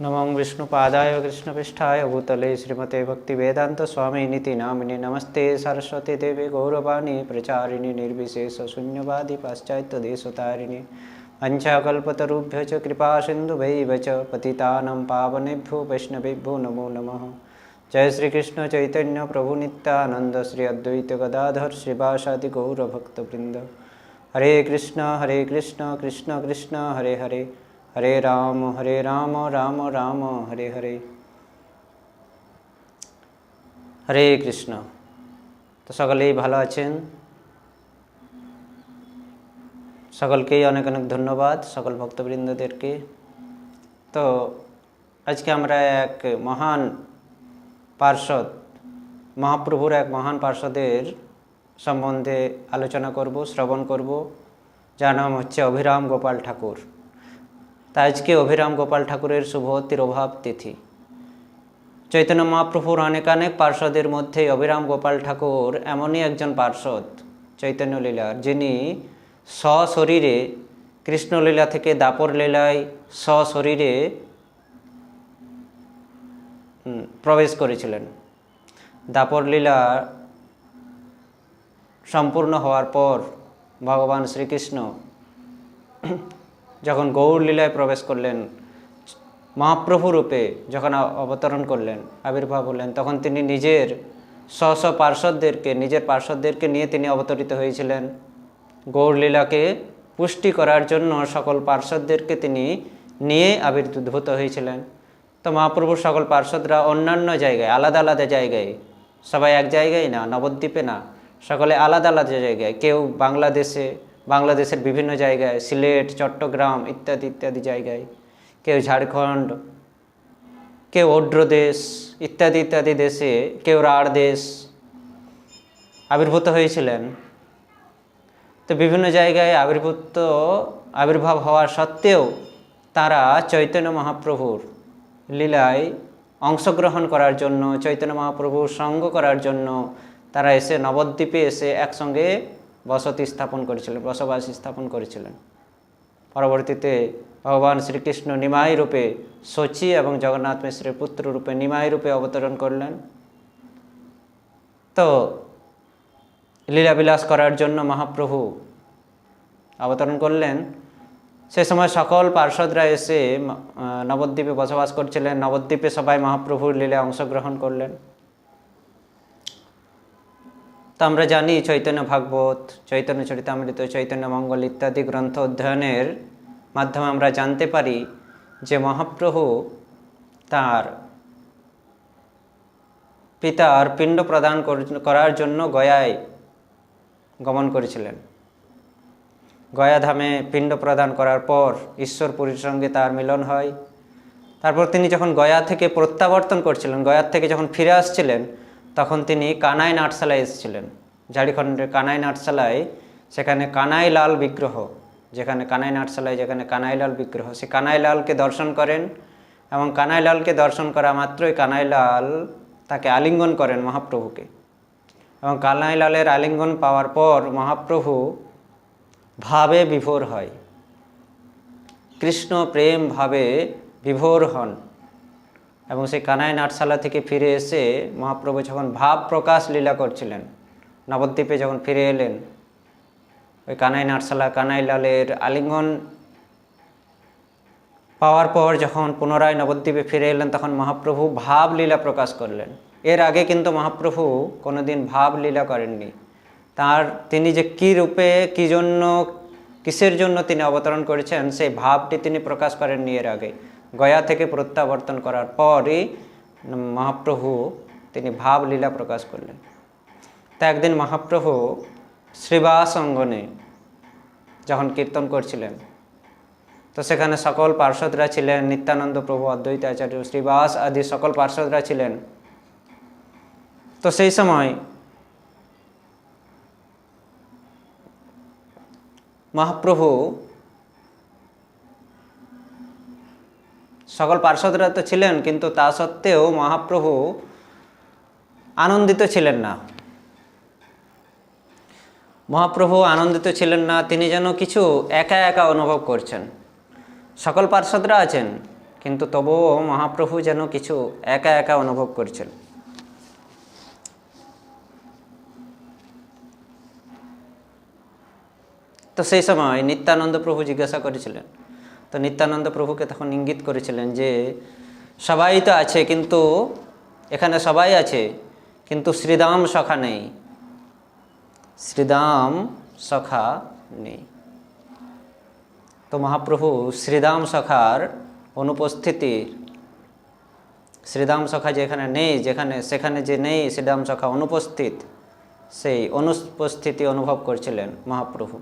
नमो विष्णुपादाय कृष्णपृष्ठाय भूतले श्रीमते भक्तिवेदांत स्वामिनिति नामिने नमस्ते सरस्वती देवी गौरवाणी प्रचारिणी निर्विशेष शून्यवादी पाश्चात्यदेशतारिणी पंचाकल्पतरुभ्य च कृपा सिन्धुभैव च पतितानां पावनेभ्यो वैष्णवेभ्यो नमो नमः। जय श्री कृष्ण चैतन्य प्रभु नित्यानंद श्री अद्वैत गदाधर श्रीवासादि गौरभक्तवृंद। हरे कृष्ण कृष्ण कृष्ण हरे हरे, हरे राम राम राम हरे हरे। हरे कृष्ण। तो सकलेই ভালো আছেন, সকলকেই অনেক অনেক ধন্যবাদ সকল ভক্তবৃন্দদেরকে। তো আজকে আমরা এক মহান পার্ষদ, মহাপ্রভুর এক মহান পার্ষদের সম্বন্ধে আলোচনা করব, শ্রবণ করব, যার নাম হচ্ছে অভিরাম গোপাল ঠাকুর। তা আজকে অভিরাম গোপাল ঠাকুরের শুভ তিরোভাব তিথি। চৈতন্য মহাপ্রভুর অনেক পার্ষদের মধ্যে অভিরাম গোপাল ঠাকুর এমনই একজন পার্ষদ চৈতন্য লীলার, যিনি সশরীরে কৃষ্ণলীলা থেকে দাপর লীলায় সশরীরে প্রবেশ করেছিলেন। দাপর লীলা সম্পূর্ণ হওয়ার পর ভগবান শ্রীকৃষ্ণ যখন গৌর লীলায় প্রবেশ করলেন, মহাপ্রভু রূপে যখন অবতরণ করলেন, আবির্ভাব হলেন, তখন তিনি নিজের নিজের পার্ষদদেরকে নিয়ে তিনি অবতরিত হয়েছিলেন। গৌর লীলাকে পুষ্টি করার জন্য সকল পার্ষদদেরকে তিনি নিয়ে আবির্ভূত হয়েছিলেন। তো মহাপ্রভুর সকল পার্ষদরা অন্যান্য জায়গায়, আলাদা আলাদা জায়গায়, সবাই এক জায়গায় না, নবদ্বীপে না, সকলে আলাদা আলাদা জায়গায়। কেউ বাংলাদেশের বিভিন্ন জায়গায়, সিলেট, চট্টগ্রাম ইত্যাদি ইত্যাদি জায়গায়, কেউ ঝাড়খণ্ড, কেউ অন্ধ্রদেশ ইত্যাদি ইত্যাদি দেশে, কেউ রাঢ় দেশ আবির্ভূত হয়েছিলেন। তো বিভিন্ন জায়গায় আবির্ভাব হওয়ার সত্ত্বেও তারা চৈতন্য মহাপ্রভুর লীলায় অংশগ্রহণ করার জন্য, চৈতন্য মহাপ্রভুর সঙ্গ করার জন্য তারা এসে নবদ্বীপে এসে একসঙ্গে বসবাস স্থাপন করেছিলেন। পরবর্তীতে ভগবান শ্রীকৃষ্ণ নিমাই রূপে শচী এবং জগন্নাথ মিশ্রের পুত্র রূপে নিমাই রূপে অবতরণ করলেন। তো লীলাবিলাস করার জন্য মহাপ্রভু অবতরণ করলেন। সে সময় সকল পার্ষদরা এসে নবদ্বীপে বসবাস করছিলেন। নবদ্বীপে সবাই মহাপ্রভুর লীলায় অংশগ্রহণ করলেন। তো আমরা জানি চৈতন্য ভাগবত, চৈতন্য চরিতামৃত, চৈতন্য মঙ্গল ইত্যাদি গ্রন্থ অধ্যয়নের মাধ্যমে আমরা জানতে পারি যে মহাপ্রভু তার পিতার পিণ্ড প্রদান করার জন্য গয়ায় গমন করেছিলেন। গয়াধামে পিণ্ড প্রদান করার পর ঈশ্বরপুরীর সঙ্গে তার মিলন হয়। তারপর তিনি যখন গয়া থেকে প্রত্যাবর্তন করছিলেন, গয়ার থেকে যখন ফিরে আসছিলেন, তখন তিনি কানাই নাটশালায় এসেছিলেন। ঝাড়খণ্ডের কানাই নাটশালায়, সেখানে কানাইলাল বিগ্রহ, যেখানে কানাইলাল বিগ্রহ, সে কানাইলালকে দর্শন করেন এবং কানাইলালকে দর্শন করা মাত্রই কানাইলাল তাকে আলিঙ্গন করেন মহাপ্রভুকে। এবং কানাইলালের আলিঙ্গন পাওয়ার পর মহাপ্রভু ভাবে বিভোর হয়, কৃষ্ণ প্রেম ভাবে বিভোর হন। এবং সেই কানাই নাটশালা থেকে ফিরে এসে মহাপ্রভু যখন ভাব প্রকাশ লীলা করছিলেন, নবদ্বীপে যখন ফিরে এলেন, ওই কানাই নাটশালা কানাইলালের আলিঙ্গন পাওয়ার পর যখন পুনরায় নবদ্বীপে ফিরে এলেন, তখন মহাপ্রভু ভাব লীলা প্রকাশ করলেন। এর আগে কিন্তু মহাপ্রভু কোনোদিন ভাব লীলা করেননি। তিনি যে কী রূপে, কিসের জন্য তিনি অবতরণ করেছেন, সেই ভাবটি তিনি প্রকাশ করেননি এর আগে। গয়া থেকে প্রত্যাবর্তন করার পরই মহাপ্রভু তিনি ভাব লীলা প্রকাশ করলেন। তা একদিন মহাপ্রভু শ্রীবাস অঙ্গনে যখন কীর্তন করছিলেন, তো সেখানে সকল পার্ষদরা ছিলেন, নিত্যানন্দ প্রভু, অদ্বৈত আচার্য, শ্রীবাস আদি সকল পার্ষদরা ছিলেন। তো সেই সময় মহাপ্রভু, সকল পার্ষদরা তো ছিলেন, কিন্তু তা সত্ত্বেও মহাপ্রভু আনন্দিত ছিলেন না। মহাপ্রভু আনন্দিত ছিলেন না, তিনি যেন কিছু একা একা অনুভব করছেন। সকল পার্ষদরা আছেন, কিন্তু তবুও মহাপ্রভু যেন কিছু একা একা অনুভব করছেন। তো সেই সময় নিত্যানন্দ প্রভু জিজ্ঞাসা করেছিলেন, তো নিত্যানন্দ প্রভুকে তখন ইঙ্গিত করেছিলেন যে সবাই তো আছে, কিন্তু এখানে সবাই আছে, কিন্তু শ্রীদাম সখা নেই, শ্রীদাম সখা নেই। তো মহাপ্রভু শ্রীদাম সখার অনুপস্থিতির, শ্রীদাম সখা যেখানে নেই, সেখানে যে নেই শ্রীদাম সখা অনুপস্থিত, সেই অনুপস্থিতি অনুভব করছিলেন মহাপ্রভু।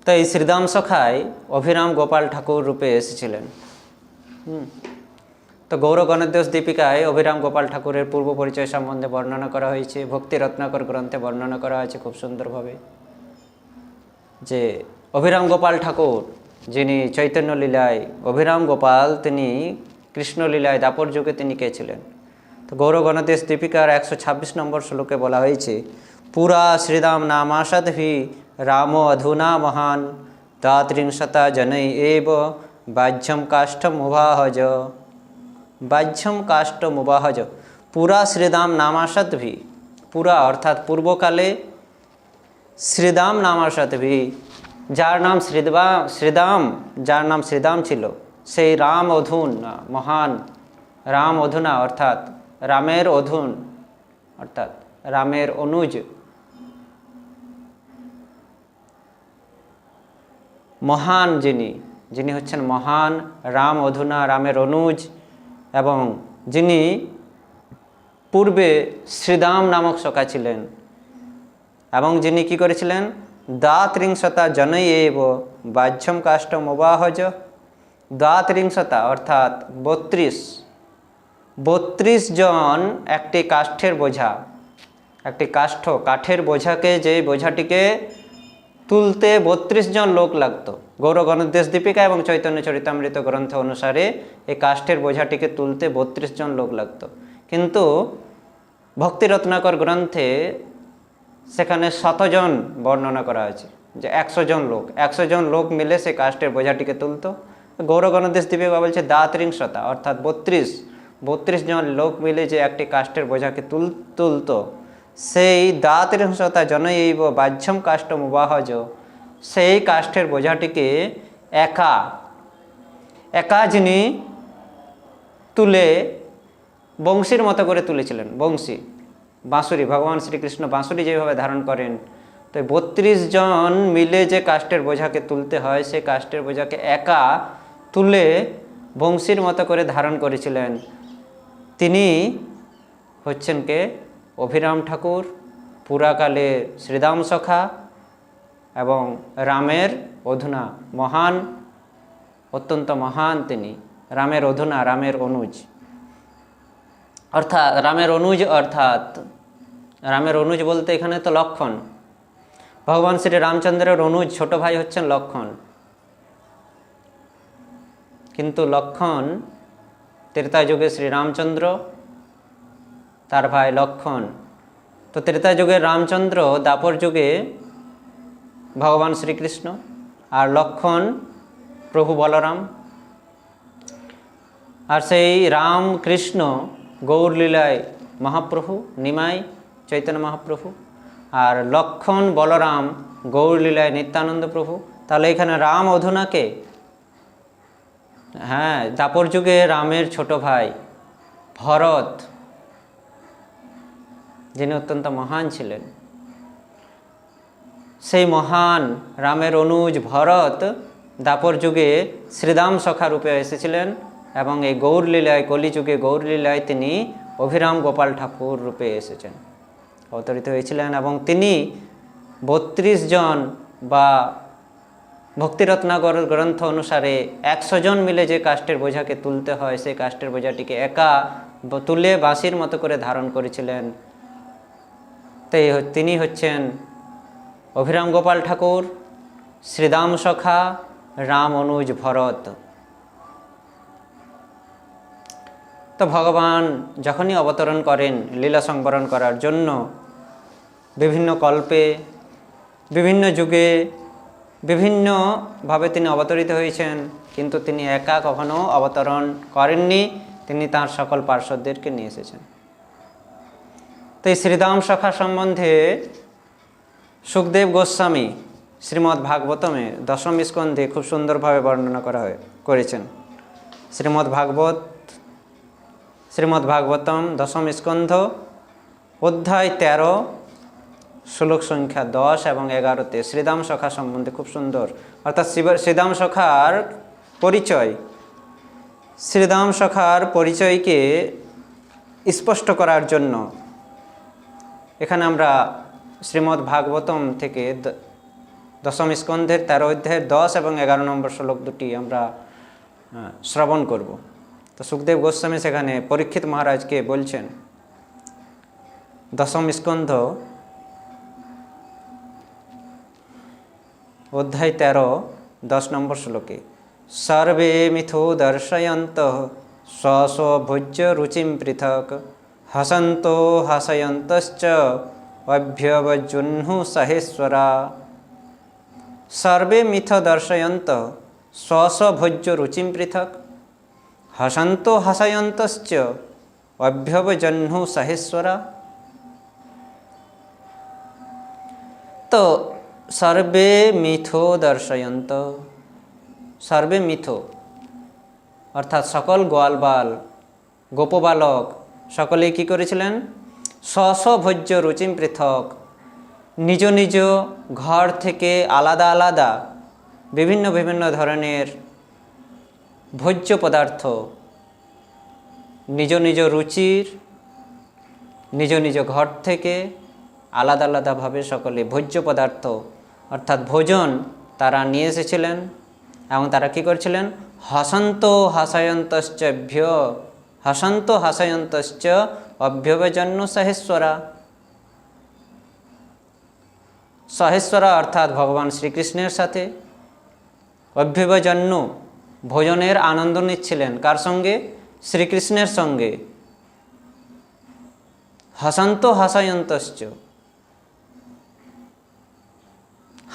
তো এই শ্রীদাম সখায় অভিরাম গোপাল ঠাকুর রূপে এসেছিলেন। তো গৌর গণদ্বেষ দীপিকায় অভিরাম গোপাল ঠাকুরের পূর্ব পরিচয় সম্বন্ধে বর্ণনা করা হয়েছে, ভক্তি রত্নাকর গ্রন্থে বর্ণনা করা আছে খুব সুন্দরভাবে, যে অভিরাম গোপাল ঠাকুর যিনি চৈতন্য লীলায় অভিরাম গোপাল, তিনি কৃষ্ণলীলায় দাপর যুগে তিনি কে ছিলেন। তো গৌর গণদ্বেষ দীপিকার 126 নম্বর শ্লোকে বলা হয়েছে, পুরা শ্রীদাম নামাসাদভি রাম অধুনা মহান দাত্রিংশতা জনৈ এব বাহ্যম কাষ্ঠমুবাহজ, বাহ্যম কাষ্ঠমুবাহজ। পুরা শ্রীদাম নামাসাদভি, পুরা অর্থাৎ পূর্বকালে, শ্রীদাম নামাসাদভি যার নাম শ্রীদাম, যার নাম শ্রীদাম ছিল, সেই রাম অধুন মহান, রাম অধুনা অর্থাৎ রামের অধুন, অর্থাৎ রামের অনুজ, মহান যিনি হচ্ছেন মহান, রাম অধুনা রামের অনুজ, এবং যিনি পূর্বে শ্রীদাম নামক সখা ছিলেন, এবং যিনি কি করেছিলেন, দাত্রিংশতা জনৈ এব বাহ্যম কাষ্ঠম উবাহজ। দাত্রিংশতা অর্থাৎ 32 জন একটি কাষ্ঠের বোঝা, একটি কাঠের বোঝাকে, যে বোঝাটিকে তুলতে 32 জন লোক লাগতো। গৌর গণদ্বেষ দীপিকা এবং চৈতন্য চরিতামৃত গ্রন্থ অনুসারে এই কাষ্ঠের বোঝাটিকে তুলতে 32 জন লোক লাগতো, কিন্তু ভক্তি রত্নাকর গ্রন্থে সেখানে 100 জন বর্ণনা করা আছে, যে 100 জন লোক মিলে সেই কাষ্ঠের বোঝাটিকে তুলতো। গৌর গণদ্বেষ দীপিকা বলছে দাত্রিংশতা অর্থাৎ 32 জন লোক মিলে যে একটি কাষ্ঠের বোঝাকে তুলতো, সেই দাত্রিংশতা জনৈ এব বাহ্যম কাষ্ঠম উবাহজ, সেই কাষ্ঠের বোঝাটিকে একা যিনি তুলে বংশীর মতো করে তুলেছিলেন, বাঁশুরি, ভগবান শ্রীকৃষ্ণ বাঁশুরি যেভাবে ধারণ করেন, তো 32 জন মিলে যে কাষ্ঠের বোঝাকে তুলতে হয়, সেই কাষ্ঠের বোঝাকে একা তুলে বংশীর মতো করে ধারণ করেছিলেন। তিনি হচ্ছেন কে? অভিরাম ঠাকুর, পুরাকালে শ্রীদাম সখা এবং রামের অধুনা, মহান, অত্যন্ত মহান তিনি, রামের অধুনা, রামের অনুজ, অর্থাৎ রামের অনুজ বলতে এখানে তো লক্ষণ, ভগবান শ্রী রামচন্দ্রের অনুজ ছোট ভাই হচ্ছেন লক্ষণ, কিন্তু লক্ষণ ত্রেতা যুগে শ্রীরামচন্দ্র, তার ভাই লক্ষণ। তো ত্রেতা যুগের রামচন্দ্র, দাপর যুগে ভগবান শ্রীকৃষ্ণ, আর লক্ষণ প্রভু বলরাম। আর সেই রাম কৃষ্ণ গৌরলীলায় মহাপ্রভু, নিমাই চৈতন্য মহাপ্রভু, আর লক্ষণ বলরাম গৌরলীলায় নিত্যানন্দ প্রভু। তাহলে এখানে রাম অধুনাকে, হ্যাঁ, দাপর যুগে রামের ছোট ভাই ভরত, যিনি অত্যন্ত মহান ছিলেন, সেই মহান রামের অনুজ ভরত দাপর যুগে শ্রীদাম সখা রূপে এসেছিলেন, এবং এই গৌরলীলায়, কলিযুগে গৌরলীলায় তিনি অভিরাম গোপাল ঠাকুর রূপে এসেছেন, অবতরিত হয়েছিলেন। এবং তিনি 32 জন, বা ভক্তিরত্নাকর গ্রন্থ অনুসারে 100 জন মিলে যে কাষ্ঠের বোঝাকে তুলতে হয়, সেই কাষ্ঠের বোঝাটিকে একা তুলে বাঁশির মতো করে ধারণ করেছিলেন। তাই তিনি হচ্ছেন অভিরাম গোপাল ঠাকুর, শ্রীদাম সখা, রাম অনুজ ভরত। তো ভগবান যখনই অবতরণ করেন লীলা সংবরণ করার জন্য, বিভিন্ন কল্পে, বিভিন্ন যুগে, বিভিন্নভাবে তিনি অবতরিত হয়েছেন, কিন্তু তিনি একা কখনো অবতরণ করেননি, তিনি তাঁর সকল পার্শ্বদেরকে নিয়ে এসেছেন। তো এই শ্রীদাম সখা সম্বন্ধে সুখদেব গোস্বামী শ্রীমদ্ ভাগবতমে দশম স্কন্ধে খুব সুন্দরভাবে বর্ণনা করেছেন। শ্রীমদ্ ভাগবতম দশম স্কন্ধ অধ্যায় 13 শ্লোক সংখ্যা 10 এবং 11-তে শ্রীদাম সখা সম্বন্ধে খুব সুন্দর, অর্থাৎ শ্রীদাম সখার পরিচয়কে স্পষ্ট করার জন্য এখানে আমরা শ্রীমদ্ ভাগবতম থেকে দশম স্কন্ধের 13 অধ্যায়ের 10 এবং 11 নম্বর শ্লোক দুটি আমরা শ্রবণ করব। তো সুখদেব গোস্বামী সেখানে পরীক্ষিত মহারাজকে বলছেন, দশম স্কন্ধ অধ্যায় 13 10 নম্বর শ্লোকে, সর্বে মিথো দর্শয়ন্তঃ স্ব ভোজ্য রুচিম পৃথক হসন্তো হাসয়ন্তশ্চ অভ্যবজুহ্নু সহেশ্বরা। সর্বে মিথ দর্শয়ন্তঃ স্ব ভোজ্য রুচিম পৃথক হসন্তো হাসয়ন্তশ্চ অভ্যবজহ্নু সহেশ্বরা। তো সর্বে মিথো দর্শয়ন্ত, সর্বে মিথো অর্থাৎ সকল গোয়ালবাল গোপবালক সকলেই কী করেছিলেন? স্ব ভোজ্য রুচিম পৃথক, নিজ নিজ ঘর থেকে আলাদা আলাদা বিভিন্ন বিভিন্ন ধরনের ভোজ্য পদার্থ, নিজ নিজ রুচির নিজ নিজ ঘর থেকে আলাদা আলাদাভাবে সকলে ভোজ্য পদার্থ অর্থাৎ ভোজন তারা নিয়ে এসেছিলেন এবং তারা কী করছিলেন? হসন্ত হাসয়ন্তশ্চ অভ্যবজন্য সহেশ্বরা। সহেশ্বরা অর্থাৎ ভগবান শ্রীকৃষ্ণের সাথে অভ্যবজন্য ভোজনের আনন্দ নিচ্ছিলেন। কার সঙ্গে? শ্রীকৃষ্ণের সঙ্গে। হসন্ত হাসয়ন্তশ্চ,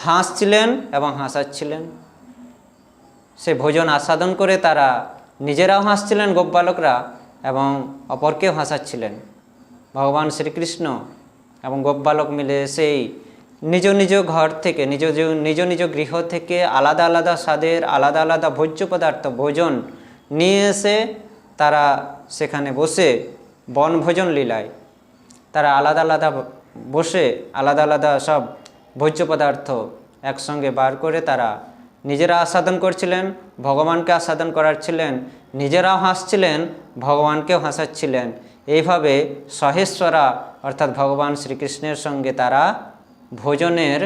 হাসছিলেন এবং হাসাচ্ছিলেন। সে ভোজন আস্বাদন করে তারা নিজেরাও হাসছিলেন গোপবালকরা এবং অপরকেও হাসাচ্ছিলেন। ভগবান শ্রীকৃষ্ণ এবং গোপবালক মিলে সেই নিজ নিজ ঘর থেকে নিজ নিজ গৃহ থেকে আলাদা আলাদা স্বাদের আলাদা আলাদা ভোজ্য পদার্থ ভোজন নিয়ে এসে তারা সেখানে বসে বনভোজন লীলায় তারা আলাদা আলাদা বসে আলাদা আলাদা সব ভোজ্য পদার্থ একসঙ্গে বার করে তারা নিজেরা আস্বাদন করছিলেন, ভগবানকে আস্বাদন করাচ্ছিলেন, নিজেরাও হাসছিলেন, ভগবানকেও হাসাচ্ছিলেন। এইভাবে সহেশ্বরা অর্থাৎ ভগবান শ্রীকৃষ্ণের সঙ্গে তারা ভোজনের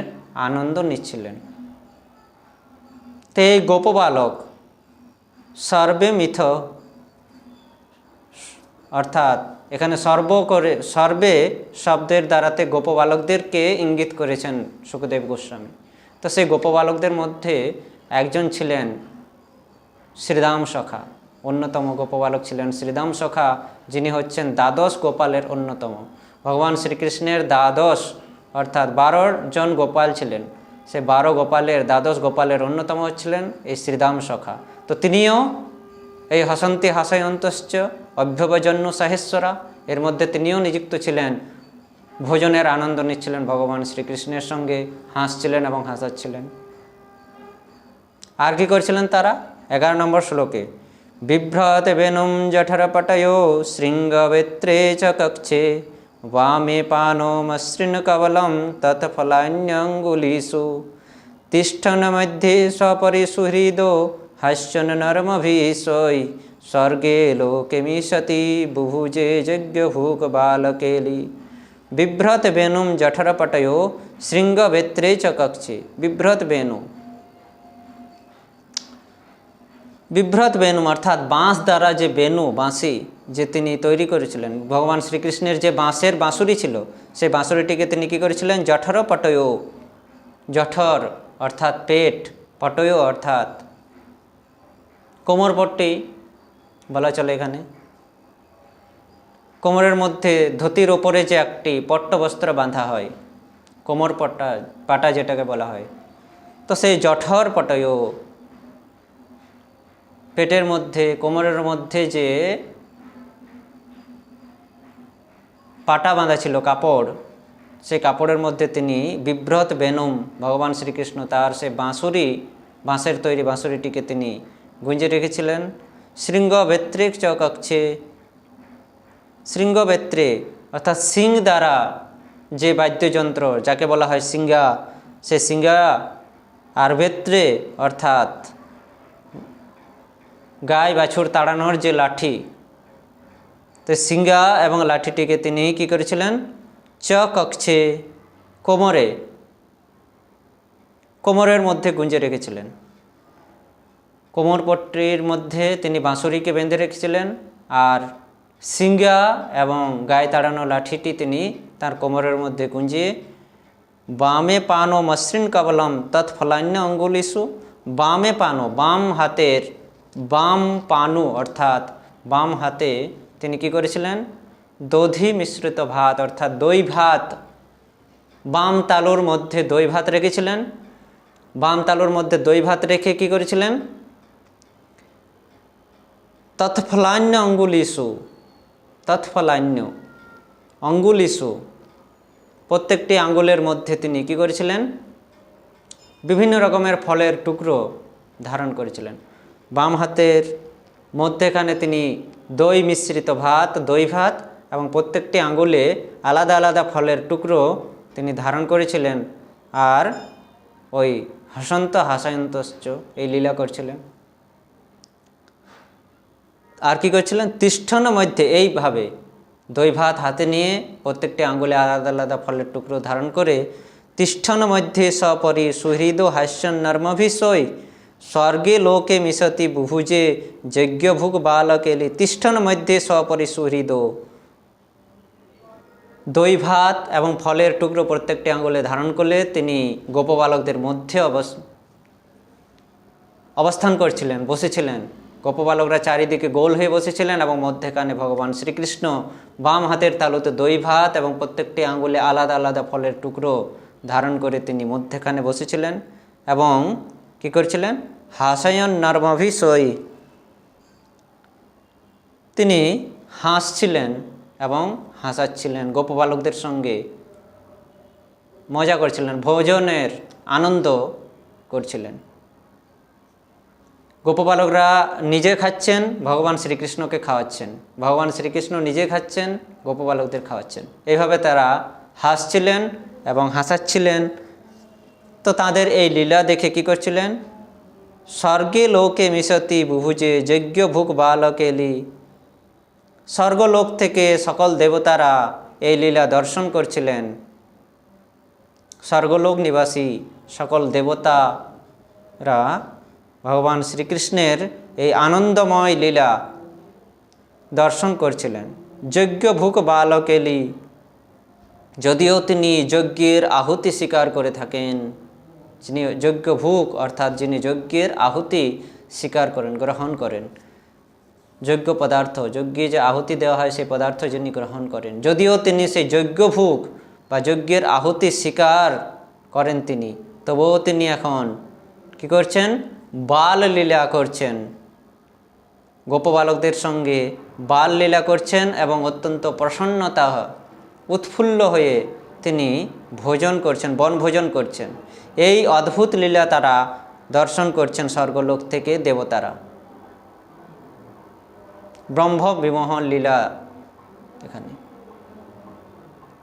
আনন্দ নিচ্ছিলেন। তে গোপবালক সর্বে মিথ অর্থাৎ এখানে সর্বে শব্দের দ্বারাতে গোপবালকদেরকে ইঙ্গিত করেছেন সুখদেব গোস্বামী। তো সেই গোপবালকদের মধ্যে একজন ছিলেন শ্রীদাম সখা, অন্যতম গোপবালক ছিলেন শ্রীদাম সখা, যিনি হচ্ছেন দ্বাদশ গোপালের অন্যতম। ভগবান শ্রীকৃষ্ণের দ্বাদশ অর্থাৎ 12 জন গোপাল ছিলেন, সে 12 গোপালের দ্বাদশ গোপালের অন্যতম হচ্ছিলেন এই শ্রীদাম সখা। তো তিনিও এই হসন্তি হাসয়ন্তশ্চ অভ্যবজন্য সহেশ্বরা এর মধ্যে তিনিও নিযুক্ত ছিলেন, ভোজনের আনন্দ নিচ্ছিলেন ভগবান শ্রীকৃষ্ণের সঙ্গে, হাসছিলেন এবং হাসাচ্ছিলেন। আর কি করছিলেন তারা? 11 নম্বর শ্লোকে, বিভ্রত বেনুম জঠরপটয়ো শৃঙ্গবেত্রে চ কক্ষে वामे पानोमसृण कवलं तत्फलान्यङ्गुलीषु तिष्ठन् मध्ये स्वपरिसुहृदो हास्यन् नर्मभिषोय स्वर्गे लोके मिशति बुभुजे यज्ञभूकबालकेली। बिभ्रत वेणुं जठरपटयो शृंगवेत्रे च कक्षे। बिभ्रत वेणु, বিভ্রত বেনু অর্থাৎ বাঁশ দ্বারা যে বেনু বাঁশি যে তিনি তৈরি করেছিলেন, ভগবান শ্রীকৃষ্ণের যে বাঁশের বাঁশুরি ছিল সেই বাঁশুরিটিকে তিনি কী করেছিলেন? জঠর পটয়, জঠর অর্থাৎ পেট, পটয় অর্থাৎ কোমরপট্টি বলা চলে। এখানে কোমরের মধ্যে ধুতির ওপরে যে একটি পট্টবস্ত্র বাঁধা হয়, কোমর পাটা যেটাকে বলা হয়, তো তো সেই জঠর পটয়, পেটের মধ্যে কোমরের মধ্যে যে পাটা বাঁধা ছিল কাপড়, সেই কাপড়ের মধ্যে তিনি বিভ্রত বেনুম ভগবান শ্রীকৃষ্ণ তার সে বাঁশুরি, বাঁশের তৈরি বাঁশুরিটিকে তিনি গুঁজে রেখেছিলেন। শৃঙ্গবেত্রিক চকক্ষে, শৃঙ্গবেত্রে অর্থাৎ সিং দ্বারা যে বাদ্যযন্ত্র যাকে বলা হয় সিঙ্গা, সে সিঙ্গা, আর বেত্রে অর্থাৎ গাই বাছুর তাড়ানোর যে লাঠি, তো সিঙ্গা এবং লাঠিটিকে তিনি কি করেছিলেন, চকক্ষে কোমরে, কোমরের মধ্যে গুঁজে রেখেছিলেন। কোমরপট্টির মধ্যে তিনি বাঁশুরিকে বেঁধে রেখেছিলেন, আর সিঙ্গা এবং গায়ে তাড়ানো লাঠিটি তিনি তার কোমরের মধ্যে গুঁজিয়ে বামে পানো মসৃণ কবলম তৎফলান্য অঙ্গুলিসু, বামে পানো বাম হাতের, বাম পানু অর্থাৎ বাম হাতে তিনি কি করেছিলেন, দধি মিশ্রিত ভাত অর্থাৎ দই ভাত, বাম তালুর মধ্যে দই ভাত রেখেছিলেন। বাম তালুর মধ্যে দই ভাত রেখে কি করেছিলেন, তৎফলান্য অঙ্গুলিসু, তৎফলান্য অঙ্গুলিসু, প্রত্যেকটি আঙ্গুলের মধ্যে তিনি কি করেছিলেন, বিভিন্ন রকমের ফলের টুকরো ধারণ করেছিলেন। বাম হাতের মধ্যেখানে তিনি দই মিশ্রিত ভাত, দই ভাত এবং প্রত্যেকটি আঙ্গুলে আলাদা আলাদা ফলের টুকরো তিনি ধারণ করেছিলেন, আর ওই হাসন্ত হাসায়ন্তশ্চ এই লীলা করছিলেন। আর কি করছিলেন, তিষ্ঠন মধ্যে এইভাবে দই ভাত হাতে নিয়ে প্রত্যেকটি আঙ্গুলে আলাদা আলাদা ফলের টুকরো ধারণ করে তিষ্ঠন মধ্যে সপরি সুহৃদ হাস্যন নর্মভিষয় স্বর্গে লোকে মিশতি বুভুজে যজ্ঞভুগ বালকেলি, তিষ্ঠন মধ্যে সপরি সুহৃদ, দই ভাত এবং ফলের টুকরো প্রত্যেকটি আঙ্গুলে ধারণ করলে তিনি গোপবালকদের মধ্যে অবস্থান করছিলেন, বসেছিলেন। গোপবালকরা চারিদিকে গোল হয়ে বসেছিলেন এবং মধ্যেখানে ভগবান শ্রীকৃষ্ণ বাম হাতের তালুতে দই ভাত এবং প্রত্যেকটি আঙ্গুলে আলাদা আলাদা ফলের টুকরো ধারণ করে তিনি মধ্যেখানে বসেছিলেন এবং কি করছিলেন, হাসায়ন নর্মভিষয়, তিনি হাসছিলেন এবং হাসাচ্ছিলেন, গোপবালকদের সঙ্গে মজা করছিলেন, ভোজনের আনন্দ করছিলেন। গোপবালকরা নিজে খাচ্ছেন, ভগবান শ্রীকৃষ্ণকে খাওয়াচ্ছেন, ভগবান শ্রীকৃষ্ণ নিজে খাচ্ছেন, গোপবালকদের খাওয়াচ্ছেন। এইভাবে তারা হাসছিলেন এবং হাসাচ্ছিলেন। তো তাদের এই লীলা দেখে কি করছিলেন, স্বর্গে লোকে মিশতি বুভুজে যজ্ঞ ভুক বালকেলি, স্বর্গলোক থেকে সকল দেবতারা এই লীলা দর্শন করছিলেন। স্বর্গলোক নিবাসী সকল দেবতারা ভগবান শ্রীকৃষ্ণের এই আনন্দময় লীলা দর্শন করছিলেন। যজ্ঞ ভুক বালকেলি, যদিও তিনি যজ্ঞের আহুতি স্বীকার করে থাকেন, যিনি যজ্ঞ ভুক অর্থাৎ যিনি যজ্ঞের আহুতি স্বীকার করেন, গ্রহণ করেন, যজ্ঞ পদার্থ, যজ্ঞে যে আহুতি দেওয়া হয় সেই পদার্থ যিনি গ্রহণ করেন, যদিও তিনি সেই যজ্ঞ ভুক বা যজ্ঞের আহুতি স্বীকার করেন তিনি, তবুও তিনি এখন কি করছেন, বাল লীলা করছেন, গোপবালকদের সঙ্গে বাল লীলা করছেন এবং অত্যন্ত প্রসন্নতা উৎফুল্ল হয়ে তিনি ভোজন করছেন, বনভোজন করছেন। এই অদ্ভুত লীলা তারা দর্শন করছেন স্বর্গলোক থেকে দেবতারা। ব্রহ্ম বিমোহন লীলা এখানে।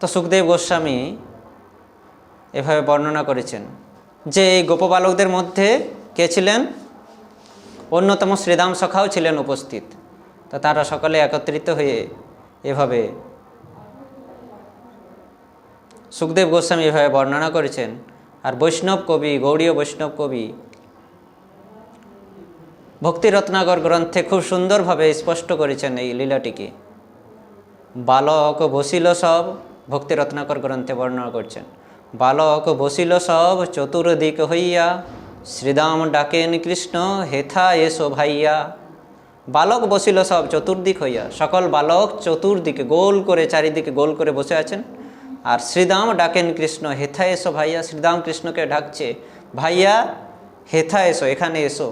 তো সুখদেব গোস্বামী এভাবে বর্ণনা করেছেন যে এই গোপবালকদের মধ্যে কে ছিলেন, অন্যতম শ্রীদাম সখাও ছিলেন উপস্থিত। তো তারা সকলে একত্রিত হয়ে এভাবে সুখদেব গোস্বামী এভাবে বর্ণনা করেছেন। আর বৈষ্ণব কবি, গৌড়ীয় বৈষ্ণব কবি ভক্তি রত্নাকর গ্রন্থে খুব সুন্দরভাবে স্পষ্ট করেছেন এই লীলাটিকে। বালক বসিল সব, ভক্তি রত্নাকর গ্রন্থে বর্ণনা করছেন, বালক বসিল সব চতুর্দিক হইয়া, শ্রীদাম ডাকেন কৃষ্ণ হেথা এসো ভাইয়া। বালক বসিল সব চতুর্দিক হইয়া, সকল বালক চতুর্দিকে গোল করে, চারিদিকে গোল করে বসে আছেন। আর শ্রীদাম ডাকেন কৃষ্ণ হেথা এসো ভাইয়া, শ্রীদাম কৃষ্ণকে ডাকছে, ভাইয়া হেথা এসো, এখানে এসো।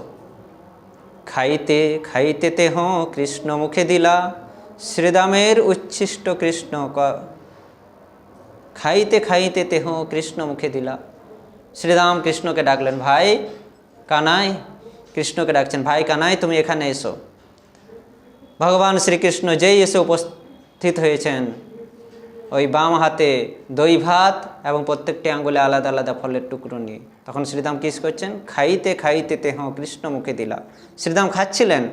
খাইতে খাইতে তেহ কৃষ্ণ মুখে দিলা, শ্রীদামের উচ্ছিষ্ট কৃষ্ণ খাইতে খাইতে তেহ কৃষ্ণ মুখে দিলা। শ্রীরাম কৃষ্ণকে ডাকলেন, ভাই কানাই, কৃষ্ণকে ডাকছেন, ভাই কানাই তুমি এখানে এসো। ভগবান শ্রীকৃষ্ণ যেই এসে উপস্থিত হয়েছেন, ওই বাম হাতে দই ভাত এবং প্রত্যেকটি আঙ্গুলে আলাদা আলাদা ফলের টুকরো নিয়ে, তখন শ্রীরাম কিস করছেন, খাইতে খাইতে তেহ কৃষ্ণ মুখে দিলা। শ্রীরাম খাচ্ছিলেন,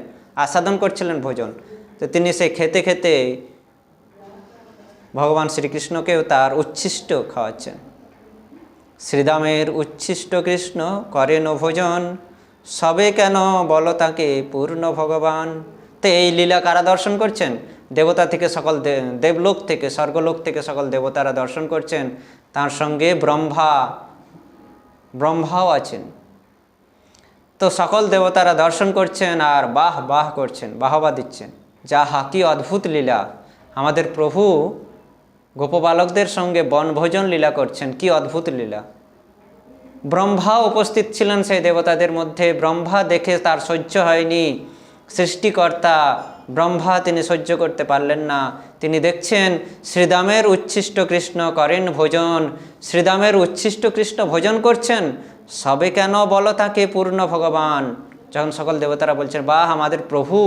আস্বাদন করছিলেন ভোজন, তো তিনি সেই খেতে খেতে ভগবান শ্রীকৃষ্ণকেও তার উচ্ছিষ্ট খাওয়াচ্ছেন। শ্রীরামের উচ্ছিষ্ট কৃষ্ণ করেন ভোজন, সবে কেন বলো তাকে পূর্ণ ভগবান। তো এই লীলা কারা দর্শন করছেন? দেবতা থেকে সকল দেবলোক থেকে, স্বর্গলোক থেকে সকল দেবতারা দর্শন করছেন, তার সঙ্গে ব্রহ্মাও আছেন। তো সকল দেবতারা দর্শন করছেন আর বাহ বাহ করছেন, বাহবা দিচ্ছেন, যাহা কি অদ্ভুত লীলা! আমাদের প্রভু গোপবালকদের সঙ্গে বনভোজন লীলা করছেন, কি অদ্ভুত লীলা! ব্রহ্মা উপস্থিত ছিলেন সেই দেবতাদের মধ্যে। ব্রহ্মা দেখে তার সহ্য হয়নি, সৃষ্টিকর্তা ব্রহ্মা তিনি সহ্য করতে পারলেন না। তিনি দেখছেন শ্রীদামের উচ্ছিষ্ট কৃষ্ণ করেন ভোজন, শ্রীদামের উচ্ছিষ্ট কৃষ্ণ ভোজন করছেন, সবে কেন বলো তাকে পূর্ণ ভগবান। যখন সকল দেবতারা বলছেন, বাহ আমাদের প্রভু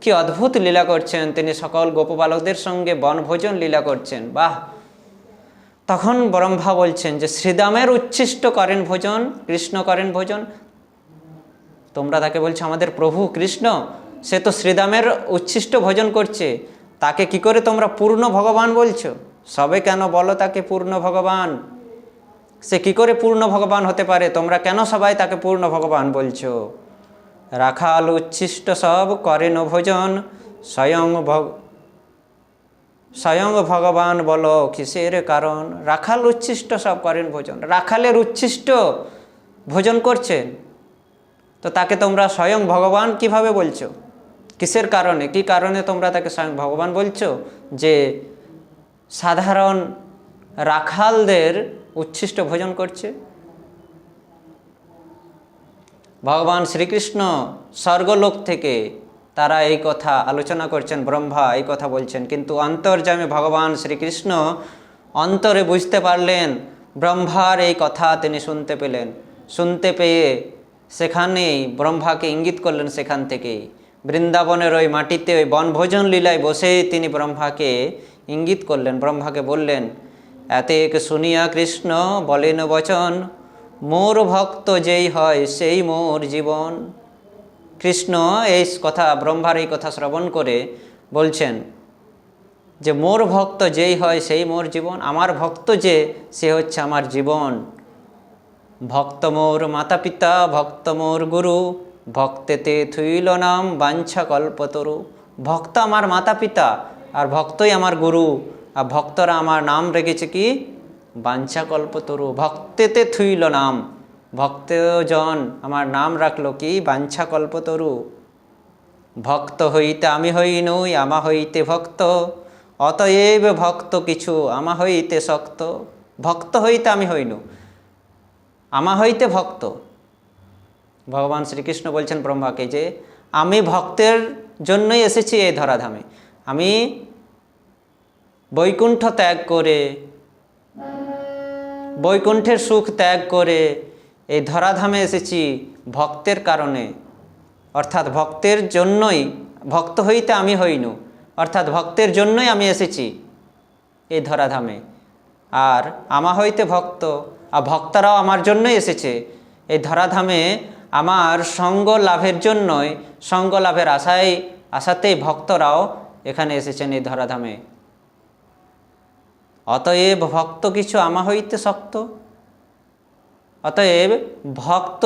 কি অদ্ভুত লীলা করছেন, তিনি সকল গোপবালকদের সঙ্গে বনভোজন লীলা করছেন, বাহ। তখন ব্রহ্মা বলছেন যে শ্রীদামের উচ্ছিষ্ট করেন ভোজন, কৃষ্ণ করেন ভোজন। তোমরা তাকে বলছো আমাদের প্রভু কৃষ্ণ, সে তো শ্রীদামের উচ্ছিষ্ট ভোজন করছে, তাকে কি করে তোমরা পূর্ণ ভগবান বলছো? সবে কেন বলো তাকে পূর্ণ ভগবান। সে কি করে পূর্ণ ভগবান হতে পারে? তোমরা কেন সবাই তাকে পূর্ণ ভগবান বলছো? রাখাল উচ্ছিষ্ট সব করেন ভোজন, স্বয়ং ভগবান বলো কিসের কারণ। রাখাল উচ্ছিষ্ট সব করেন ভোজন, রাখালের উচ্ছিষ্ট ভোজন করছেন, তো তাকে তোমরা স্বয়ং ভগবান কিভাবে বলছো? কিসের কারণে, কি কারণে তোমরা তাকে স্বয়ং ভগবান বলছো? যে সাধারণ রাখালদের উচ্ছিষ্ট ভোজন করছে। ভগবান শ্রীকৃষ্ণ স্বর্গলোক থেকে তারা এই কথা আলোচনা করছেন, ব্রহ্মা এই কথা বলছেন, কিন্তু অন্তর্যামী ভগবান শ্রীকৃষ্ণ অন্তরে বুঝতে পারলেন, ব্রহ্মার এই কথা তিনি শুনতে পেলেন। শুনতে পেয়ে সেখানেই ব্রহ্মাকে ইঙ্গিত করলেন, সেখান থেকেই বৃন্দাবনের ওই মাটিতে ওই বনভোজন লীলায় বসেই তিনি ব্রহ্মাকে ইঙ্গিত করলেন, ব্রহ্মাকে বললেন, এতেক শুনিয়া কৃষ্ণ বলেন বচন, মোর ভক্ত যেই হয় সেই মোর জীবন। কৃষ্ণ এই কথা, ব্রহ্মার এই কথা শ্রবণ করে বলছেন যে মোর ভক্ত যেই হয় সেই মোর জীবন, আমার ভক্ত যে সে হচ্ছে আমার জীবন। ভক্ত মোর মাতা পিতা, ভক্ত মোর গুরু, ভক্তেতে থুইল নাম বাঞ্ছা কল্পতরু। ভক্ত আমার মাতা পিতা আর ভক্তই আমার গুরু, আর ভক্তরা আমার নাম রেখেছে কি বাঞ্ছা কল্পতরু। ভক্তেতে থুইল নাম, ভক্তজন আমার নাম রাখলো কি বাঞ্ছা কল্পতরু। ভক্ত হইতে আমি হই নই, আমা হইতে ভক্ত, অতএব ভক্ত কিছু আমা হইতে শক্ত। ভক্ত হইতে আমি হইনু, আমা হইতে ভক্ত। ভগবান শ্রীকৃষ্ণ বলছেন ব্রহ্মাকে যে আমি ভক্তের জন্যই এসেছি এই ধরাধামে। আমি বৈকুণ্ঠ ত্যাগ করে, বৈকুণ্ঠের সুখ ত্যাগ করে এই ধরাধামে এসেছি ভক্তের কারণে, অর্থাৎ ভক্তের জন্যই। ভক্ত হইতে আমি হইনু, অর্থাৎ ভক্তের জন্যই আমি এসেছি এই ধরাধামে। আর আমা হইতে ভক্ত, আর ভক্তরাও আমার জন্যই এসেছে এই ধরাধামে, আমার সঙ্গ লাভের জন্যই, সঙ্গ লাভের আশাতেই ভক্তরাও এখানে এসেছেন এই ধরাধামে। অতএব ভক্ত কিছু আমা হইতে শক্ত। অতএব ভক্ত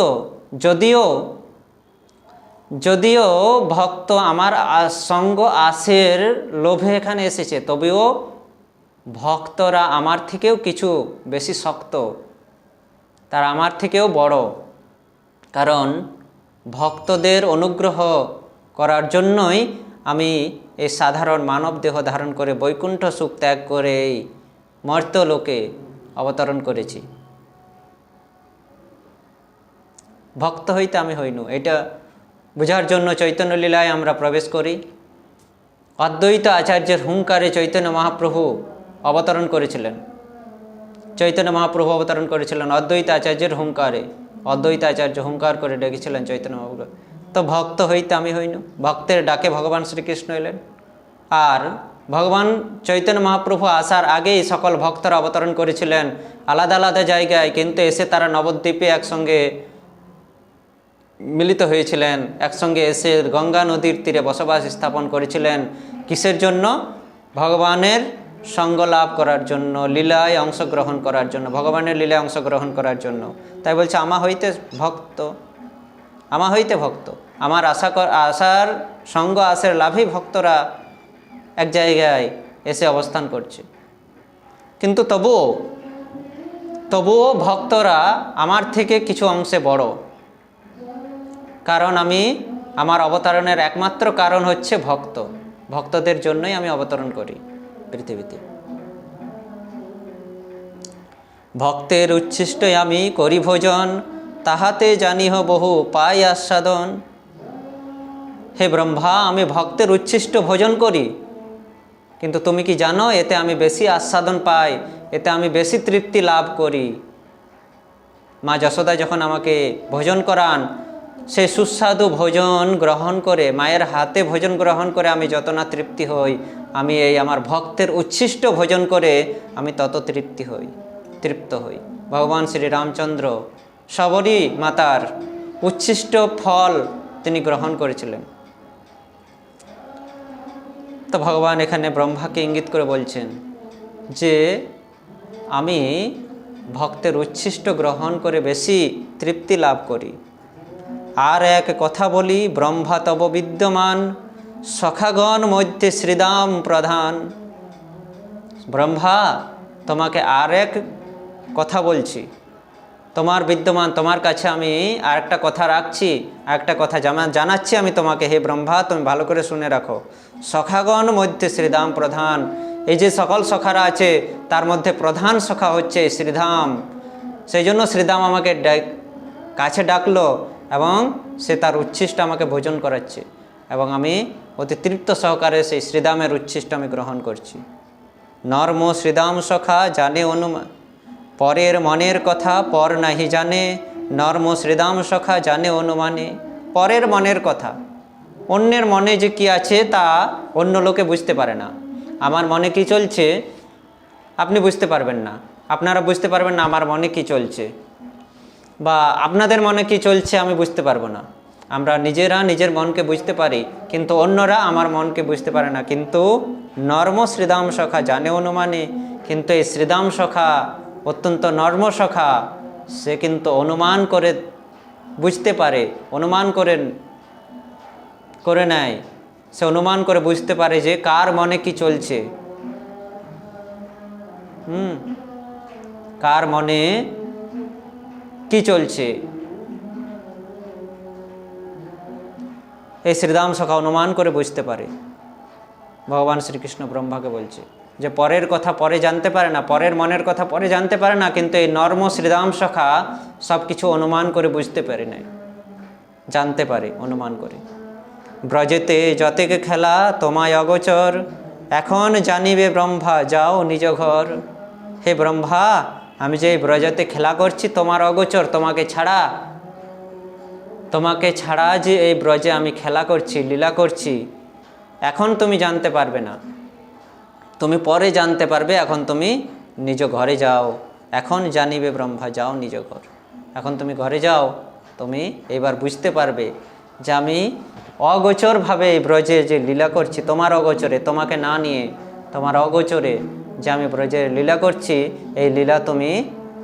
যদিও ভক্ত আমার সঙ্গ আশের লোভে এখানে এসেছে, তবেও ভক্তরা আমার থেকেও কিছু বেশি শক্ত, তারা আমার থেকেও বড়। কারণ ভক্তদের অনুগ্রহ করার জন্যই আমি এই সাধারণ মানব দেহ ধারণ করে বৈকুণ্ঠ সুখ ত্যাগ করে এই মর্ত্যলোকে অবতরণ করেছি। ভক্ত হইতে আমি হইনু। এটা বোঝার জন্য চৈতন্য লীলায় আমরা প্রবেশ করি। অদ্বৈত আচার্যের হুঙ্কারে চৈতন্য মহাপ্রভু অবতরণ করেছিলেন। চৈতন্য মহাপ্রভু অবতরণ করেছিলেন অদ্বৈত আচার্যের হুঙ্কারে। অদ্বৈত আচার্য হুঙ্কার করে ডেকেছিলেন চৈতন্য মহাপ্রভু। তো ভক্ত হইতে আমি হইনু, ভক্তের ডাকে ভগবান শ্রীকৃষ্ণ এলেন। আর ভগবান চৈতন্য মহাপ্রভু আসার আগেই সকল ভক্তরা অবতরণ করেছিলেন আলাদা আলাদা জায়গায়, কিন্তু এসে তারা নবদ্বীপে একসঙ্গে মিলিত হয়েছিলেন, একসঙ্গে এসে গঙ্গা নদীর তীরে বসবাস স্থাপন করেছিলেন। কিসের জন্য? ভগবানের সঙ্গ লাভ করার জন্য, লীলায় অংশগ্রহণ করার জন্য, ভগবানের লীলায় অংশগ্রহণ করার জন্য। তাই বলছে আমা হইতে ভক্ত, আমা হইতে ভক্ত, আমার আশার সঙ্গ আশার লাভেই ভক্তরা এক জায়গায় এসে অবস্থান করছে। কিন্তু তবুও ভক্তরা আমার থেকে কিছু অংশে বড়, কারণ আমার অবতরণের একমাত্র কারণ হচ্ছে ভক্ত। ভক্তদের জন্যই আমি অবতরণ করি পৃথিবীতে। ভক্তের উচ্ছিষ্টে আমি করি ভোজন, তাহাতে জানিহ বহু পাই আস্বাদন। হে ব্রহ্মা, আমি ভক্তের উচ্ছিষ্ট ভোজন করি, কিন্তু তুমি কি জানো এতে আমি বেশি আস্বাদন পাই, এতে আমি বেশি তৃপ্তি লাভ করি। মা যশোদা যখন আমাকে ভোজন করান, সেই সুস্বাদু ভোজন গ্রহণ করে, মায়ের হাতে ভোজন গ্রহণ করে আমি যত না তৃপ্তি হই, আমি এই আমার ভক্তের উচ্ছিষ্ট ভোজন করে আমি তত তৃপ্ত হই। ভগবান শ্রী রামচন্দ্র সবরী মাতার উচ্ছিষ্ট ফল তিনি গ্রহণ করেছিলেন। তো ভগবান এখানে ব্রহ্মাকে ইঙ্গিত করে বলছেন যে আমি ভক্তের উচ্ছিষ্ট গ্রহণ করে বেশি তৃপ্তি লাভ করি। আর এক কথা বলি, ব্রহ্মা তব বিদ্যমান, সখাগণ মধ্যে শ্রীদাম প্রধান। ব্রহ্মা, তোমাকে আর এক কথা বলছি, তোমার বিদ্যমান, তোমার কাছে আমি আর একটা কথা রাখছি, আরেকটা কথা জানাচ্ছি আমি তোমাকে। হে ব্রহ্মা, তুমি ভালো করে শুনে রাখো। সখাগণ মধ্যে শ্রীধাম প্রধান। এই যে সকল সখারা আছে তার মধ্যে প্রধান সখা হচ্ছে শ্রীধাম। সেই জন্য শ্রীধাম আমাকে কাছে ডাকলো এবং সে তার উচ্ছিষ্ট আমাকে ভোজন করাচ্ছে, এবং আমি অতি তৃপ্ত সহকারে সেই শ্রীধামের উচ্ছিষ্ট আমি গ্রহণ করছি। নর্ম শ্রীধাম সখা জানে অনুমান, পরের মনের কথা পর নাহি জানে। নর্ম শ্রীধাম সখা জানে অনুমানে। পরের মনের কথা, অন্যের মনে যে কি আছে তা অন্য লোকে বুঝতে পারে না। আমার মনে কি চলছে আপনি বুঝতে পারবেন না, আপনারা বুঝতে পারবেন না আমার মনে কি চলছে, বা আপনাদের মনে কি চলছে আমি বুঝতে পারবো না। আমরা নিজেরা নিজের মনকে বুঝতে পারি, কিন্তু অন্যরা আমার মনকে বুঝতে পারে না। কিন্তু নর্ম শ্রীধাম সখা জানে অনুমানে। কিন্তু এই শ্রীধাম সখা অত্যন্ত নর্ম সখা, সে কিন্তু অনুমান করে বুঝতে পারে, অনুমান করে নেয়। সে অনুমান করে বুঝতে পারে যে কার মনে কি চলছে, কার মনে কি চলছে। এই শ্রীধাম সখা অনুমান করে বুঝতে পারে। ভগবান শ্রীকৃষ্ণ ব্রহ্মাকে বলছে যে পরের কথা পরে জানতে পারে না, পরের মনের কথা পরে জানতে পারে না, কিন্তু এই নর্ম শ্রীধাম সখা সব কিছু অনুমান করে বুঝতে পারে না, জানতে পারে অনুমান করে। ব্রজেতে যতেকে খেলা তোমায় অগোচর, এখন জানিবে ব্রহ্মা যাও নিজ ঘর। হে ব্রহ্মা, আমি যে এই ব্রজেতে খেলা করছি তোমার অগোচর, তোমাকে ছাড়া যে এই ব্রজে আমি খেলা করছি, লীলা করছি, এখন তুমি জানতে পারবে না, তুমি পরে জানতে পারবে। এখন তুমি নিজ ঘরে যাও, এখন জানিবে ব্রহ্মা যাও নিজ ঘর। এখন তুমি ঘরে যাও, তুমি এবার বুঝতে পারবে যে আমি অগোচরভাবে এই ব্রজে যে লীলা করছি, তোমার অগোচরে, তোমাকে না নিয়ে তোমার অগোচরে যে আমি ব্রজে লীলা করছি, এই লীলা তুমি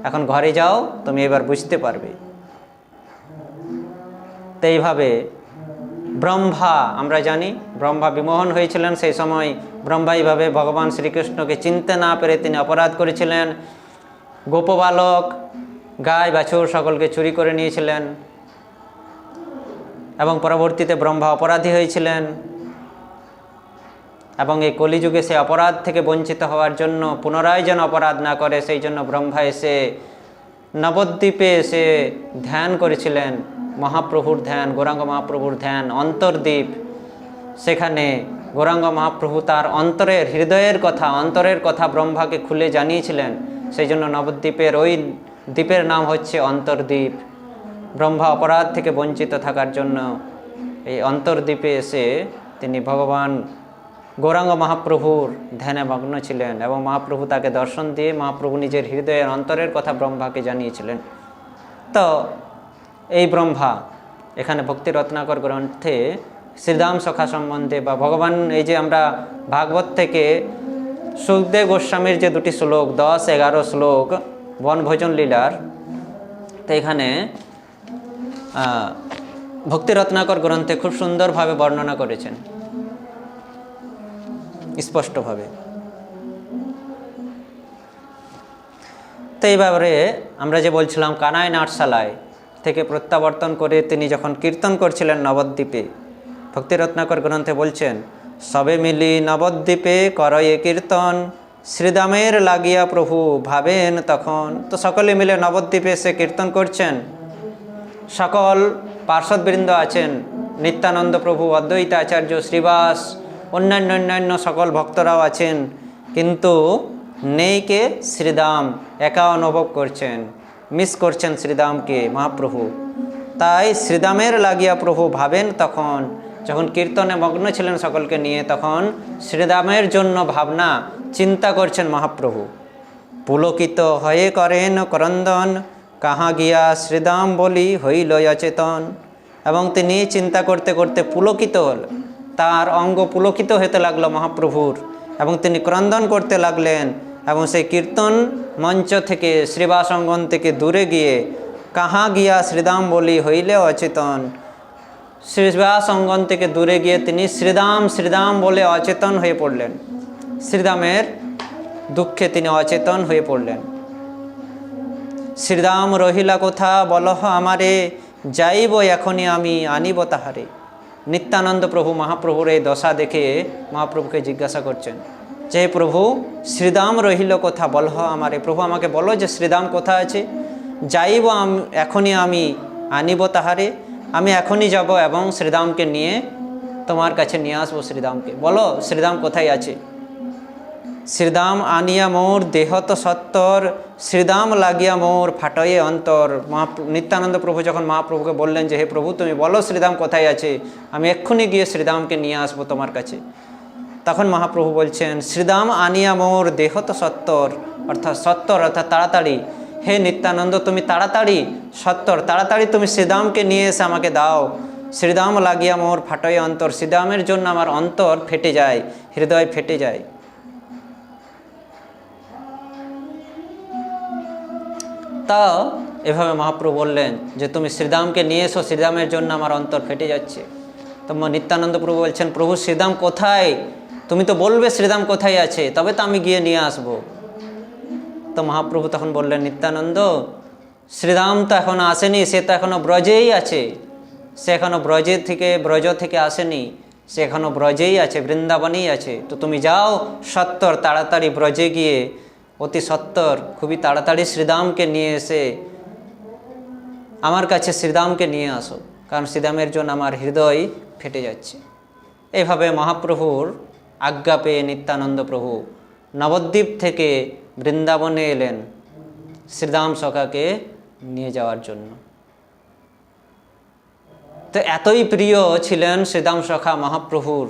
এখন ঘরে যাও, তুমি এবার বুঝতে পারবে। তো এইভাবে ব্রহ্মা, আমরা জানি ব্রহ্মা বিমোহন হয়েছিলেন, সেই সময় ব্রহ্মা এইভাবে ভগবান শ্রীকৃষ্ণকে চিনতে না পেরে তিনি অপরাধ করেছিলেন। গোপবালক, গাই বাছুর সকলকে চুরি করে নিয়েছিলেন, এবং পরবর্তীতে ব্রহ্মা অপরাধী হয়েছিলেন। এবং এই কলিযুগে সে অপরাধ থেকে বঞ্চিত হওয়ার জন্য, পুনরায় যেন অপরাধ না করে, সেই জন্য ব্রহ্মা এসে নবদ্বীপে এসে ধ্যান করেছিলেন মহাপ্রভুর ধ্যান, গৌরাঙ্গ মহাপ্রভুর ধ্যান, অন্তর্দ্বীপ, সেখানে গৌরাঙ্গ মহাপ্রভু তার হৃদয়ের কথা ব্রহ্মাকে খুলে জানিয়েছিলেন। সেই জন্য নবদ্বীপের ওই দ্বীপের নাম হচ্ছে অন্তর্দ্বীপ। ব্রহ্মা অপরাধ থেকে বঞ্চিত থাকার জন্য এই অন্তর্দ্বীপে এসে তিনি ভগবান গৌরাঙ্গ মহাপ্রভুর ধ্যানে মগ্ন ছিলেন এবং মহাপ্রভু তাকে দর্শন দিয়ে মহাপ্রভু নিজের হৃদয়ের অন্তরের কথা ব্রহ্মাকে জানিয়েছিলেন। তো এই ব্রহ্মা এখানে ভক্তি রত্নাকর গ্রন্থে শ্রীধাম সখা সম্বন্ধে বা ভগবান, এই যে আমরা ভাগবত থেকে সুখদেব গোস্বামীর যে দুটি শ্লোক 10-11 শ্লোক বনভোজন লীলার, তো এখানে ভক্তি রত্নাকর গ্রন্থে খুব সুন্দরভাবে বর্ণনা করেছেন, স্পষ্টভাবে। তো এই ব্যাপারে আমরা যে বলছিলাম, কানাই নাটশালায় থেকে প্রত্যাবর্তন করে তিনি যখন কীর্তন করছিলেন নবদ্বীপে, ভক্তি রত্নাকর গ্রন্থে বলছেন, সবে মিলি নবদ্বীপে করয়ে কীর্তন, শ্রীদামের লাগিয়া প্রভু ভাবেন তখন। তো সকলে মিলে নবদ্বীপে এসে কীর্তন করছেন। সকল পার্শ্বদবৃন্দ আছেন, নিত্যানন্দ প্রভু, অদ্বৈত আচার্য, শ্রীবাস, অন্যান্য সকল ভক্তরাও আছেন, কিন্তু নেই কে শ্রীদাম। একা অনুভব করছেন, মিস করছেন শ্রীদামকে মহাপ্রভু। তাই শ্রীদামের লাগিয়া প্রভু ভাবেন তখন, যখন কীর্তনে মগ্ন ছিলেন সকলকে নিয়ে, তখন শ্রীদামের জন্য ভাবনা চিন্তা করছেন মহাপ্রভু। পুলকিত হয়ে করেন ক্রন্দন, কাহা গিয়া শ্রীদাম বলি হইল অচেতন। এবং তিনি চিন্তা করতে করতে পুলকিত হল, তার অঙ্গ পুলকিত হতে লাগলো মহাপ্রভুর, এবং তিনি ক্রন্দন করতে লাগলেন। এবং সেই কীর্তন মঞ্চ থেকে, শ্রীবাস অঙ্গন থেকে দূরে গিয়ে, কাহা গিয়া শ্রীদাম বলি হইলে অচেতন, শ্রীবাস অঙ্গন থেকে দূরে গিয়ে তিনি শ্রীদাম শ্রীদাম বলে অচেতন হয়ে পড়লেন। শ্রীদামের দুঃখে তিনি অচেতন হয়ে পড়লেন। শ্রীদাম রহিলা কোথা বলহ আমারে, যাইব এখনই আমি আনিব তাহারে। নিত্যানন্দ প্রভু মহাপ্রভুর এই দশা দেখে মহাপ্রভুকে জিজ্ঞাসা করছেন যে, প্রভু শ্রীদাম রহিল কোথা বলহ আমারে, প্রভু আমাকে বলো যে শ্রীদাম কোথা আছে। যাইব এখনই আমি আনিব তাহারে, আমি এখনই যাব এবং শ্রীদামকে নিয়ে তোমার কাছে নিয়ে আসবো। শ্রীদামকে বলো শ্রীদাম কোথায় আছে। শ্রীদাম আনিয়া মোর দেহত সত্তর, শ্রীদাম লাগিয়া মোর ফাটয়ে অন্তর। নিত্যানন্দ প্রভু যখন মহাপ্রভুকে বললেন যে, হে প্রভু তুমি বলো শ্রীদাম কোথায় আছে, আমি এক্ষুনি গিয়ে শ্রীদামকে নিয়ে আসবো তোমার কাছে। তখন মহাপ্রভু বলছেন, শ্রীদাম আনিয়া মোর দেহত সত্তর, অর্থাৎ সত্তর অর্থাৎ তাড়াতাড়ি। হে নিত্যানন্দ তুমি তাড়াতাড়ি, সত্তর তাড়াতাড়ি তুমি শ্রীদামকে নিয়ে এসে আমাকে দাও। শ্রীদাম লাগিয়া মোর ফাটয়ে অন্তর, শ্রীদামের জন্য আমার অন্তর ফেটে যায়, হৃদয় ফেটে যায়। তা এভাবে মহাপ্রভু বললেন যে তুমি শ্রীদামকে নিয়ে এসো, শ্রীদামের জন্য আমার অন্তর ফেটে যাচ্ছে। তো নিত্যানন্দ প্রভু বলছেন, প্রভু শ্রীদাম কোথায়, তুমি তো বলবে শ্রীদাম কোথায় আছে, তবে তো আমি গিয়ে নিয়ে আসব। তো মহাপ্রভু তখন বললেন, নিত্যানন্দ শ্রীদাম তো এখনও আসেনি, সে তো এখনও ব্রজেই আছে, সে এখনও ব্রজ থেকে আসেনি, সে এখনও ব্রজেই আছে, বৃন্দাবনেই আছে। তো তুমি যাও সত্তর তাড়াতাড়ি ব্রজে গিয়ে অতি সত্তর খুবই তাড়াতাড়ি শ্রীদামকে নিয়ে এসে আমার কাছে শ্রীদামকে নিয়ে আসো, কারণ শ্রীদামের জন্য আমার হৃদয় ফেটে যাচ্ছে। এইভাবে মহাপ্রভুর আজ্ঞা পেয়ে নিত্যানন্দ প্রভু নবদ্বীপ থেকে বৃন্দাবনে এলেন শ্রীদাম সখাকে নিয়ে যাওয়ার জন্য। তো এতই প্রিয় ছিলেন শ্রীদাম সখা মহাপ্রভুর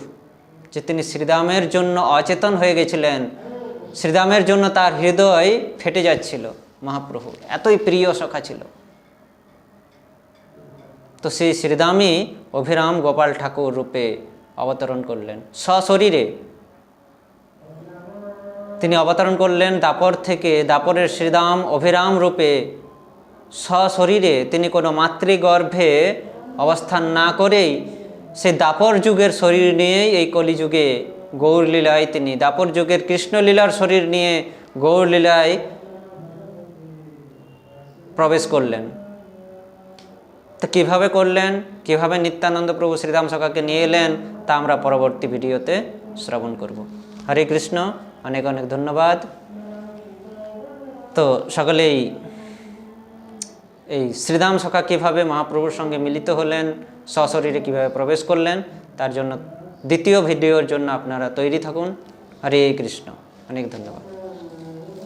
যে তিনি শ্রীদামের জন্য অচেতন হয়ে গেছিলেন, শ্রীদামের জন্য তার হৃদয় ফেটে যাচ্ছিল। মহাপ্রভুর এতই প্রিয় সখা ছিল। তো সেই শ্রীদামই অভিরাম গোপাল ঠাকুর রূপে অবতরণ করলেন, সশরীরে তিনি অবতরণ করলেন দাপর থেকে। দাপরের শ্রীদাম অভিরাম রূপে সশরীরে, তিনি কোনো মাতৃগর্ভে অবস্থান না করেই সেই দাপর যুগের শরীর নিয়েই এই কলিযুগে গৌরলীলায় তিনি, দাপর যুগের কৃষ্ণলীলার শরীর নিয়ে গৌরলীলায় প্রবেশ করলেন। তো কীভাবে করলেন, কীভাবে নিত্যানন্দ প্রভু শ্রীদাম সখাকে নিয়ে এলেন, তা আমরা পরবর্তী ভিডিওতে শ্রবণ করব। হরে কৃষ্ণ, অনেক অনেক ধন্যবাদ। তো সকলেই এই শ্রীধাম সখা কীভাবে মহাপ্রভুর সঙ্গে মিলিত হলেন, সশরীরে কীভাবে প্রবেশ করলেন, তার জন্য দ্বিতীয় ভিডিওর জন্য আপনারা তৈরি থাকুন। হরে কৃষ্ণ, অনেক ধন্যবাদ।